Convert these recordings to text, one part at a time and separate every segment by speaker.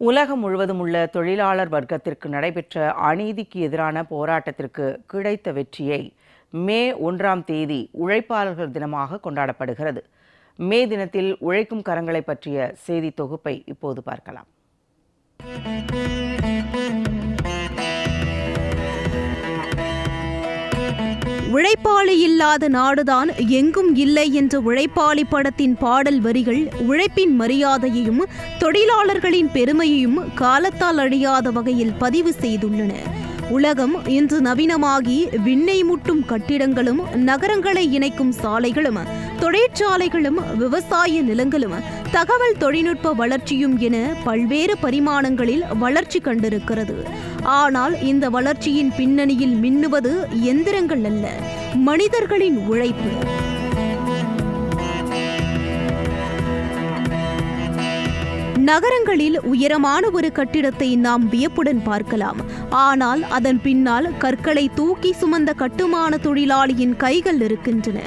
Speaker 1: உலகம் முழுவதும் உள்ள தொழிலாளர் வர்க்கத்திற்கு நடைபெற்ற அநீதிக்கு எதிரான போராட்டத்திற்கு கிடைத்த வெற்றியை மே 1ஆம் தேதி உழைப்பாளர்கள் தினமாக கொண்டாடப்படுகிறது. மே தினத்தில் உழைக்கும் கரங்களை பற்றிய செய்தி தொகுப்பை இப்போது பார்க்கலாம்.
Speaker 2: உழைப்பாளி இல்லாத நாடுதான் எங்கும் இல்லை என்ற உழைப்பாளி படத்தின் பாடல் வரிகள் உழைப்பின் மரியாதையையும் தொழிலாளர்களின் பெருமையையும் காலத்தால் அழியாத வகையில் பதிவு செய்துள்ளன. உலகம் இன்று நவீனமாகி விண்ணை முட்டும் கட்டிடங்களும் நகரங்களை இணைக்கும் சாலைகளும் தொழிற்சாலைகளும் விவசாய நிலங்களும் தகவல் தொழில்நுட்ப வளர்ச்சியும் என பல்வேறு பரிமாணங்களில் வளர்ச்சி கண்டிருக்கிறது. ஆனால் இந்த வளர்ச்சியின் பின்னணியில் மின்னுவது எந்திரங்கள் அல்ல, மனிதர்களின் உழைப்பு. நகரங்களில் உயரமான ஒரு கட்டிடத்தை நாம் வியப்புடன் பார்க்கலாம். ஆனால் அதன் பின்னால் கற்களை தூக்கி சுமந்த கட்டுமான தொழிலாளியின் கைகள் இருக்கின்றன.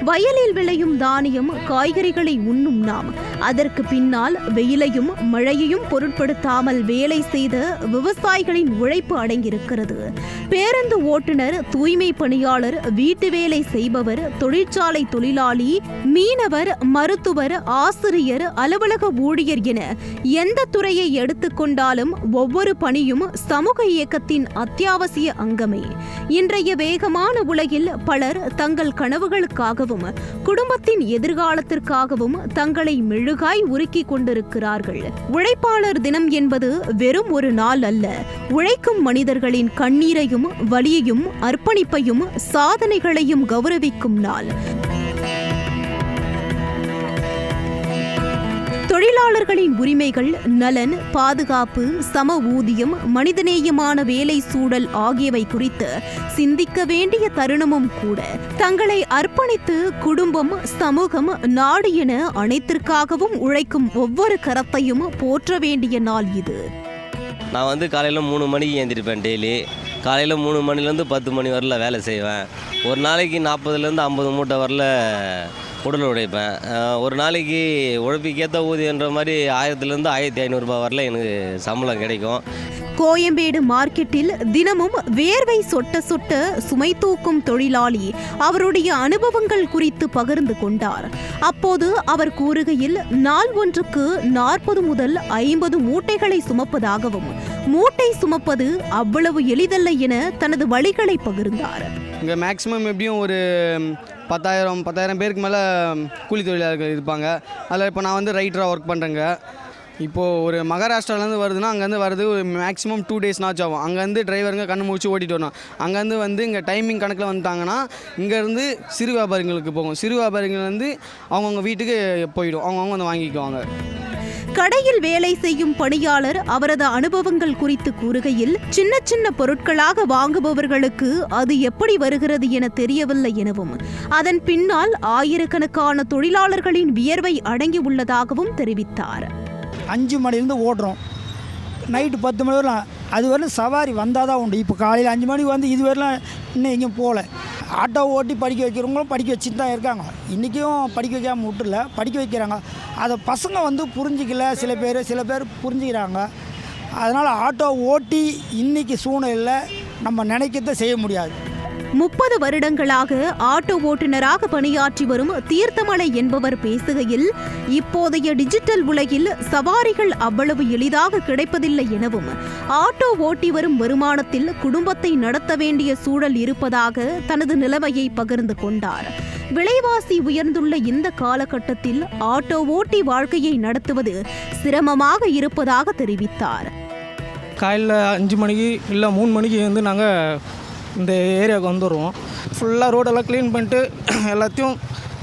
Speaker 2: வயலில் விளையும் தானியம், காய்கறிகளை உண்ணும் நாம் அதற்கு பின்னால் வெயிலையும் மழையையும் பொருட்படுத்தாமல் வேலை செய்த விவசாயிகளின் உழைப்பு அடங்கியிருக்கிறது. பேருந்து ஓட்டுநர், தூய்மை பணியாளர், வீட்டு வேலை செய்பவர், தொழிற்சாலை தொழிலாளி, மீனவர், மருத்துவர், ஆசிரியர், அலுவலக ஊழியர் என எந்த துறையை எடுத்துக்கொண்டாலும் ஒவ்வொரு பணியும் சமூக இயக்கத்தின் அத்தியாவசிய அங்கமே. இன்றைய வேகமான உலகில் பலர் தங்கள் கனவுகளுக்காகவும் குடும்பத்தின் எதிர்காலத்திற்காகவும் தங்களை மெழுகாய் உருக்கிக் கொண்டிருக்கிறார்கள். உழைப்பாளர் தினம் என்பது வெறும் ஒரு நாள் அல்ல, உழைக்கும் மனிதர்களின் கண்ணீரையும் வலியையும் அர்ப்பணிப்பையும் சாதனைகளையும் கௌரவிக்கும் நாள். தொழிலாளர்களின் உரிமைகள், நலன், பாதுகாப்பு, சம ஊதியம், மனிதநேயமான வேலை சூழல் ஆகியவை குறித்து சிந்திக்க வேண்டிய தருணமும் கூட. தங்களை அர்ப்பணித்து குடும்பம், சமூகம், நாடு என அனைத்திற்காகவும் உழைக்கும் ஒவ்வொரு கரத்தையும் போற்ற வேண்டிய நாள் இது.
Speaker 3: நான் காலையில் 3 மணிக்கு ஏந்திருப்பேன். டெய்லி காலையில் 3 மணிலேருந்து 10 மணி வரல வேலை செய்வேன். ஒரு நாளைக்கு 40லேருந்து 50 மூட்டை வரல உடல் உழைப்பேன். ஒரு நாளைக்கு உழைப்புக்கேற்ற ஊதியன்ற மாதிரி 1000லேருந்து 1500 ரூபாய் வரல எனக்கு சம்பளம் கிடைக்கும்.
Speaker 2: கோயம்பேடு மார்க்கெட்டில் தினமும் வேர்வை சொட்ட சொட்ட சுமை தூக்கும் தொழிலாளி அவருடைய அனுபவங்கள் குறித்து பகிர்ந்து கொண்டார். அப்போது அவர் கூறுகையில் நாள் ஒன்றுக்கு 40 முதல் 50 மூட்டைகளை சுமப்பதாகவும் மூட்டை சுமப்பது அவ்வளவு எளிதல்ல என தனது வழிகளை பகிர்ந்தார்.
Speaker 4: இங்கே மேக்ஸிமம் எப்படியும் ஒரு 10,000 பேருக்கு மேலே கூலி தொழிலாளர்கள் இருப்பாங்க. அதில் இப்போ நான் ரைட்டராக ஒர்க் பண்ணுறேங்க. இப்போது ஒரு மகாராஷ்டிராலேருந்து வருதுன்னா அங்கேருந்து வருது ஒரு மேக்ஸிமம் 2 டேஸ்னாச்சும் ஆகும். அங்கேருந்து டிரைவருங்க கண்ணு முடிச்சு ஓட்டிகிட்டு வரணும். அங்கேருந்து இங்கே டைமிங் கணக்கில் வந்துட்டாங்கன்னா இங்கேருந்து சிறு வியாபாரிகளுக்கு போகும். சிறு வியாபாரிகள் அவங்கவுங்க வீட்டுக்கு போயிடும், அவங்கவுங்க வாங்கிக்குவாங்க.
Speaker 2: கடையில் வேலை செய்யும் பணியாளர் அவரது அனுபவங்கள் குறித்து கூறுகையில் சின்ன சின்ன பொருட்களாக வாங்குபவர்களுக்கு அது எப்படி வருகிறது என தெரியவில்லை எனவும் அதன் பின்னால் ஆயிரக்கணக்கான தொழிலாளர்களின் வியர்வை அடங்கி உள்ளதாகவும் தெரிவித்தார்.
Speaker 5: 5 மணிலேருந்து ஓடுறோம், நைட்டு 10 மணி வரலாம். அது வரலாம் சவாரி வந்தால் தான் உண்டு. இப்போ காலையில் 5 மணிக்கு இது வரலாம் இன்னும் எங்கேயும் போகல. ஆட்டோ ஓட்டி படிக்க வைக்கிறவங்களும் படிக்க வச்சுட்டு தான் இருக்காங்க. இன்றைக்கும் படிக்க வைக்காமல் விட்டுல படிக்க வைக்கிறாங்க. அதை பசங்க புரிஞ்சிக்கல. சில பேர் புரிஞ்சுக்கிறாங்க. அதனால் ஆட்டோ ஓட்டி இன்றைக்கி சூழ்நிலையில் நம்ம நினைக்கிறத செய்ய முடியாது.
Speaker 2: 30 வருடங்களாக ஆட்டோ ஓட்டுநராக பணியாற்றி வரும் தீர்த்தமலை என்பவர் பேசுகையில் இப்போதைய டிஜிட்டல் உலகில் சவாரிகள் அவ்வளவு எளிதாக கிடைப்பதில்லை எனவும் ஆட்டோ ஓட்டி வரும் வருமானத்தில் குடும்பத்தை நடத்த வேண்டிய சூழல் இருப்பதாக தனது நிலைமையை பகிர்ந்து கொண்டார். விலைவாசி உயர்ந்துள்ள இந்த காலகட்டத்தில் ஆட்டோ ஓட்டி வாழ்க்கையை நடத்துவது சிரமமாக இருப்பதாக தெரிவித்தார்.
Speaker 6: காலையில் 5 மணிக்கு இல்லை 3 மணிக்கு நாங்கள் இந்த ஏரியாவுக்கு வந்துடுவோம். ஃபுல்லாக ரோடெல்லாம் க்ளீன் பண்ணிட்டு எல்லாத்தையும்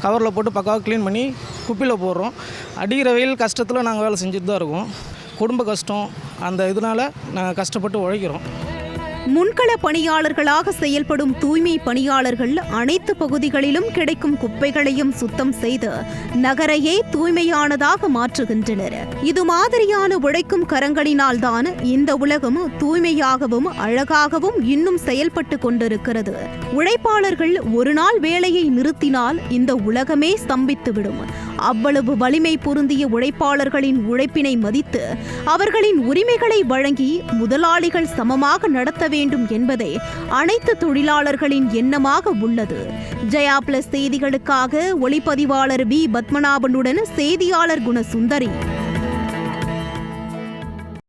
Speaker 6: கவரில் போட்டு பக்காவாக க்ளீன் பண்ணி குப்பையில் போடுறோம். அடிக்கிற வெயில் கஷ்டத்தில் நாங்கள் வேலை செஞ்சுட்டு தான் இருக்கோம். குடும்ப கஷ்டம் அந்த இதனால் நாங்கள் கஷ்டப்பட்டு உழைக்கிறோம்.
Speaker 2: முன்கள பணியாளர்களாக செயல்படும் தூய்மை பணியாளர்கள் அனைத்து பகுதிகளிலும் கிடைக்கும் குப்பைகளையும் சுத்தம் செய்து நகரையே தூய்மையானதாக மாற்றுகின்றனர். இது மாதிரியான உழைக்கும் கரங்களினால்தான் இந்த உலகம் தூய்மையாகவும் அழகாகவும் இன்னும் செயல்பட்டு கொண்டிருக்கிறது. உழைப்பாளர்கள் ஒரு நாள் வேலையை நிறுத்தினால் இந்த உலகமே ஸ்தம்பித்துவிடும். அவ்வளவு வலிமை பொருந்திய உழைப்பாளர்களின் உழைப்பினை மதித்து அவர்களின் உரிமைகளை வழங்கி முதலாளிகள் சமமாக நடத்த வேண்டும் என்பதே அனைத்து தொழிலாளர்களின் எண்ணமாக உள்ளது. ஜெயா பிளஸ் செய்திகளுக்காக ஒளிப்பதிவாளர் பி. பத்மநாபனுடன் செய்தியாளர் குணசுந்தரி.